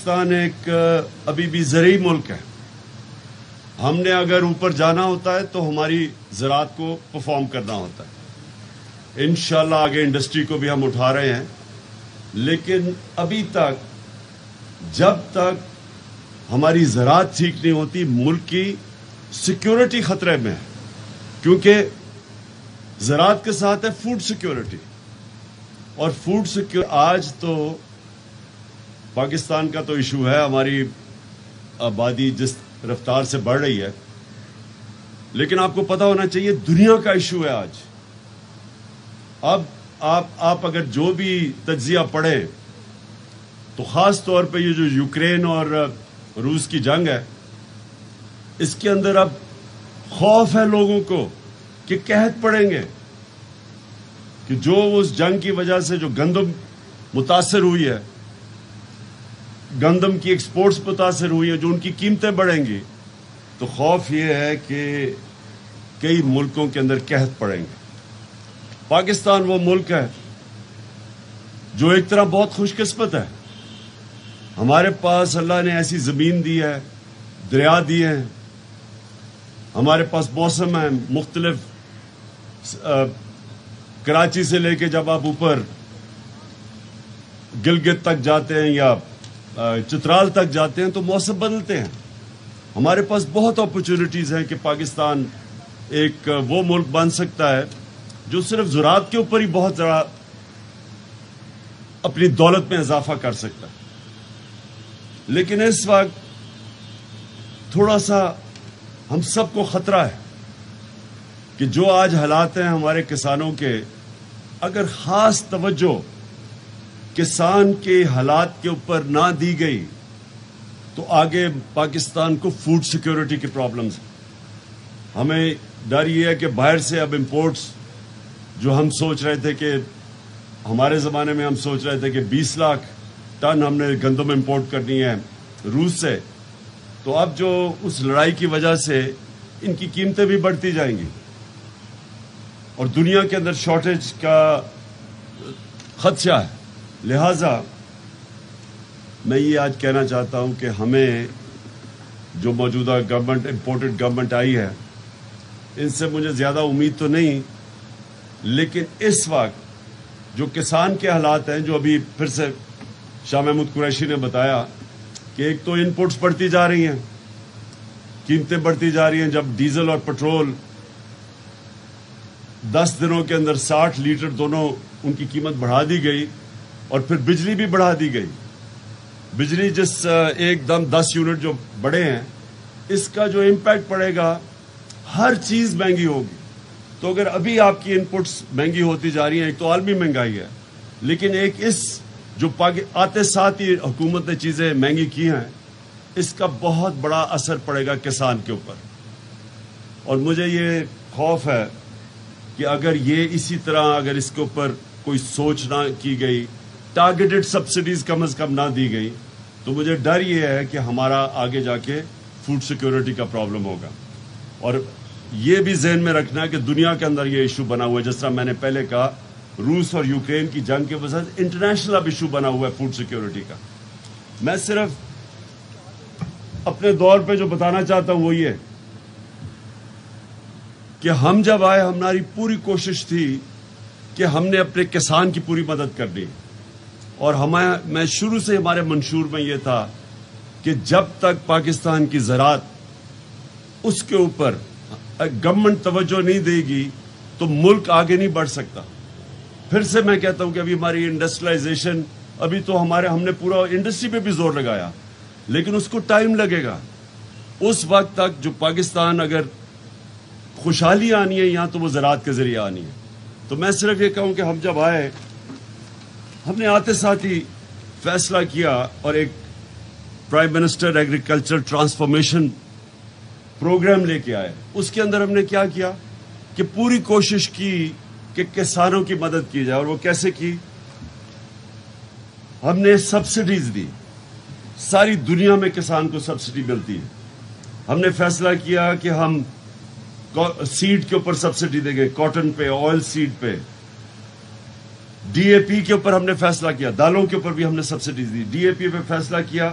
پاکستان ایک ابھی بھی زرعی ملک ہے. ہم نے اگر اوپر جانا ہوتا ہے تو ہماری زراعت کو پرفارم کرنا ہوتا ہے. انشاءاللہ آگے انڈسٹری کو بھی ہم اٹھا رہے ہیں، لیکن ابھی تک جب تک ہماری زراعت ٹھیک نہیں ہوتی ملک کی سیکیورٹی خطرے میں ہے، کیونکہ زراعت کے ساتھ ہے فوڈ سیکیورٹی. اور فوڈ سیکیورٹی آج تو پاکستان کا تو ایشو ہے، ہماری آبادی جس رفتار سے بڑھ رہی ہے، لیکن آپ کو پتا ہونا چاہیے دنیا کا ایشو ہے آج. اب آپ اگر جو بھی تجزیہ پڑھیں تو خاص طور پہ یہ جو یوکرین اور روس کی جنگ ہے، اس کے اندر اب خوف ہے لوگوں کو کہ قحط پڑیں گے، کہ جو اس جنگ کی وجہ سے جو گندم متاثر ہوئی ہے، گندم کی ایکسپورٹس متاثر ہوئی ہیں، جو ان کی قیمتیں بڑھیں گی، تو خوف یہ ہے کہ کئی ملکوں کے اندر قحط پڑیں گے. پاکستان وہ ملک ہے جو ایک طرح بہت خوش قسمت ہے. ہمارے پاس اللہ نے ایسی زمین دی ہے، دریا دیے ہیں، ہمارے پاس موسم ہے مختلف. کراچی سے لے کے جب آپ اوپر گلگت تک جاتے ہیں یا چترال تک جاتے ہیں تو موسم بدلتے ہیں. ہمارے پاس بہت اپرچونٹیز ہیں کہ پاکستان ایک وہ ملک بن سکتا ہے جو صرف زراعت کے اوپر ہی بہت ذرا اپنی دولت میں اضافہ کر سکتا ہے. لیکن اس وقت تھوڑا سا ہم سب کو خطرہ ہے کہ جو آج حالات ہیں ہمارے کسانوں کے، اگر خاص توجہ کسان کے حالات کے اوپر نہ دی گئی تو آگے پاکستان کو فوڈ سیکیورٹی کی پرابلمز ہیں. ہمیں ڈر یہ ہے کہ باہر سے اب امپورٹس جو ہم سوچ رہے تھے کہ ہمارے زمانے میں ہم سوچ رہے تھے کہ 20 لاکھ ٹن ہم نے گندم امپورٹ کرنی ہے روس سے، تو اب جو اس لڑائی کی وجہ سے ان کی قیمتیں بھی بڑھتی جائیں گی اور دنیا کے اندر شارٹیج کا خدشہ ہے. لہذا میں یہ آج کہنا چاہتا ہوں کہ ہمیں جو موجودہ گورنمنٹ امپورٹڈ گورنمنٹ آئی ہے، ان سے مجھے زیادہ امید تو نہیں، لیکن اس وقت جو کسان کے حالات ہیں، جو ابھی پھر سے شاہ محمود قریشی نے بتایا کہ ایک تو ان پٹس بڑھتی جا رہی ہیں، قیمتیں بڑھتی جا رہی ہیں. جب ڈیزل اور پٹرول 10 دنوں کے اندر 60 لیٹر دونوں ان کی قیمت بڑھا دی گئی، اور پھر بجلی بھی بڑھا دی گئی. بجلی جس ایک دم 10 یونٹ جو بڑھے ہیں، اس کا جو امپیکٹ پڑے گا، ہر چیز مہنگی ہوگی. تو اگر ابھی آپ کی ان پٹس مہنگی ہوتی جا رہی ہیں، ایک تو عالمی مہنگائی ہے، لیکن ایک اس جو آتے ساتھ ہی حکومت نے چیزیں مہنگی کی ہیں، اس کا بہت بڑا اثر پڑے گا کسان کے اوپر. اور مجھے یہ خوف ہے کہ اگر یہ اسی طرح اگر اس کے اوپر کوئی سوچ نہ کی گئی، ٹارگیٹڈ سبسڈیز کم از کم نہ دی گئی، تو مجھے ڈر یہ ہے کہ ہمارا آگے جا کے فوڈ سیکیورٹی کا پرابلم ہوگا. اور یہ بھی ذہن میں رکھنا ہے کہ دنیا کے اندر یہ ایشو بنا ہوا ہے، جس طرح میں نے پہلے کہا روس اور یوکرین کی جنگ کے وجہ سے انٹرنیشنل اب ایشو بنا ہوا ہے فوڈ سیکیورٹی کا. میں صرف اپنے دور پہ جو بتانا چاہتا ہوں وہ یہ کہ ہم جب آئے، ہماری پوری کوشش تھی کہ ہم نے اپنے کسان کی پوری مدد کرنی، اور میں شروع سے ہمارے منشور میں یہ تھا کہ جب تک پاکستان کی زراعت اس کے اوپر گورنمنٹ توجہ نہیں دے گی تو ملک آگے نہیں بڑھ سکتا. پھر سے میں کہتا ہوں کہ ابھی ہماری انڈسٹریلائزیشن، ابھی تو ہم نے پورا انڈسٹری پہ بھی زور لگایا، لیکن اس کو ٹائم لگے گا. اس وقت تک جو پاکستان اگر خوشحالی آنی ہے یہاں، تو وہ زراعت کے ذریعے آنی ہے. تو میں صرف یہ کہوں کہ ہم جب آئے، ہم نے آتے ساتھ ہی فیصلہ کیا اور ایک prime minister agriculture transformation programme لے کے آئے. اس کے اندر ہم نے کیا کیا کہ پوری کوشش کی کہ کسانوں کی مدد کی جائے. اور وہ کیسے کی؟ ہم نے سبسڈیز دی. ساری دنیا میں کسان کو سبسڈی ملتی ہے. ہم نے فیصلہ کیا کہ ہم سیڈ کے اوپر سبسڈی دیں گے، کاٹن پہ، آئل سیڈ پہ. ڈی اے پی کے اوپر ہم نے فیصلہ کیا، دالوں کے اوپر بھی ہم نے سبسڈیز دی. ڈی اے پی پہ فیصلہ کیا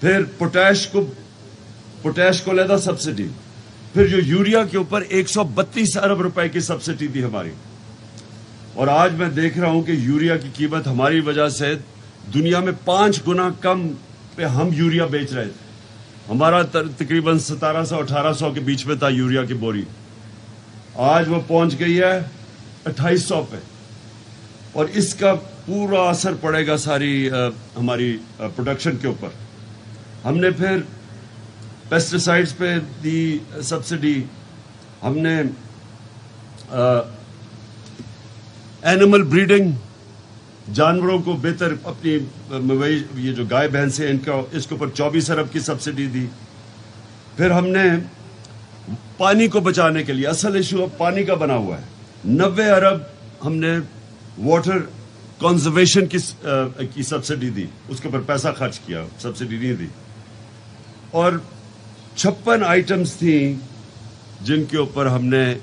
پھر پوٹیش کو علیحدہ سبسڈی. پھر جو یوریا کے اوپر 132 ارب روپے کی سبسڈی تھی ہماری. اور آج میں دیکھ رہا ہوں کہ یوریا کی قیمت ہماری وجہ سے دنیا میں 5 گنا کم پہ ہم یوریا بیچ رہے تھے. ہمارا تقریباً 1700-1800 کے بیچ میں تھا یوریا کی بوری. آج وہ پہنچ گئی ہے 2800 پہ. اور اس کا پورا اثر پڑے گا ساری ہماری پروڈکشن کے اوپر. ہم نے پھر پیسٹیسائڈز پہ دی سبسڈی. ہم نے اینیمل بریڈنگ، جانوروں کو بہتر اپنی یہ جو گائے بھینس ہیں اس کے اوپر 24 ارب کی سبسڈی دی. پھر ہم نے پانی کو بچانے کے لیے، اصل ایشو اب پانی کا بنا ہوا ہے، 90 ارب ہم نے واٹر کنزرویشن کی سبسڈی دی. اس کے اوپر پیسہ خرچ کیا، سبسڈی نہیں دی. اور 56 آئٹمز تھیں جن کے اوپر ہم نے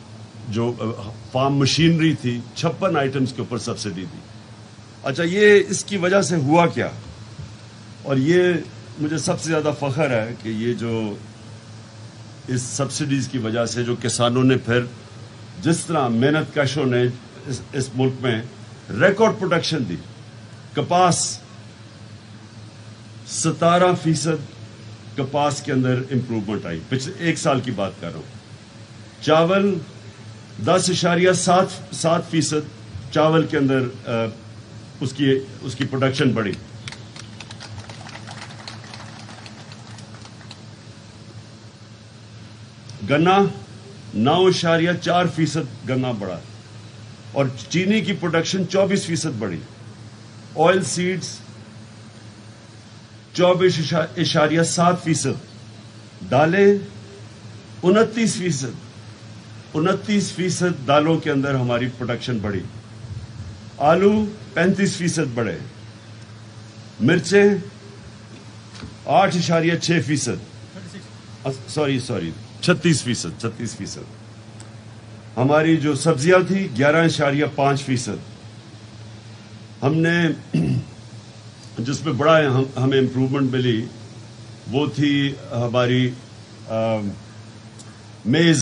جو فارم مشینری تھی 56 آئٹمز کے اوپر سبسڈی دی. اچھا، یہ اس کی وجہ سے ہوا کیا؟ اور یہ مجھے سب سے زیادہ فخر ہے کہ یہ جو اس سبسڈیز کی وجہ سے جو کسانوں نے پھر جس طرح محنت کشوں نے اس ملک میں ریکارڈ پروڈکشن دی. کپاس 17% کپاس کے اندر امپروومنٹ آئی، پچھلے 1 سال کی بات کر رہا ہوں. چاول 10.7% چاول کے اندر اس کی پروڈکشن بڑھی. گنا 9.4% گنا بڑھا. اور چینی کی پروڈکشن 24% بڑھی. Oil seeds 24.7%. دالیں 29% دالوں کے اندر ہماری پروڈکشن بڑھی. آلو 35% بڑھے. مرچیں 8.6%. سوری 36%. ہماری جو سبزیاں تھی 11.5%. ہم نے جس میں بڑا ہمیں امپروومنٹ ملی وہ تھی ہماری میز.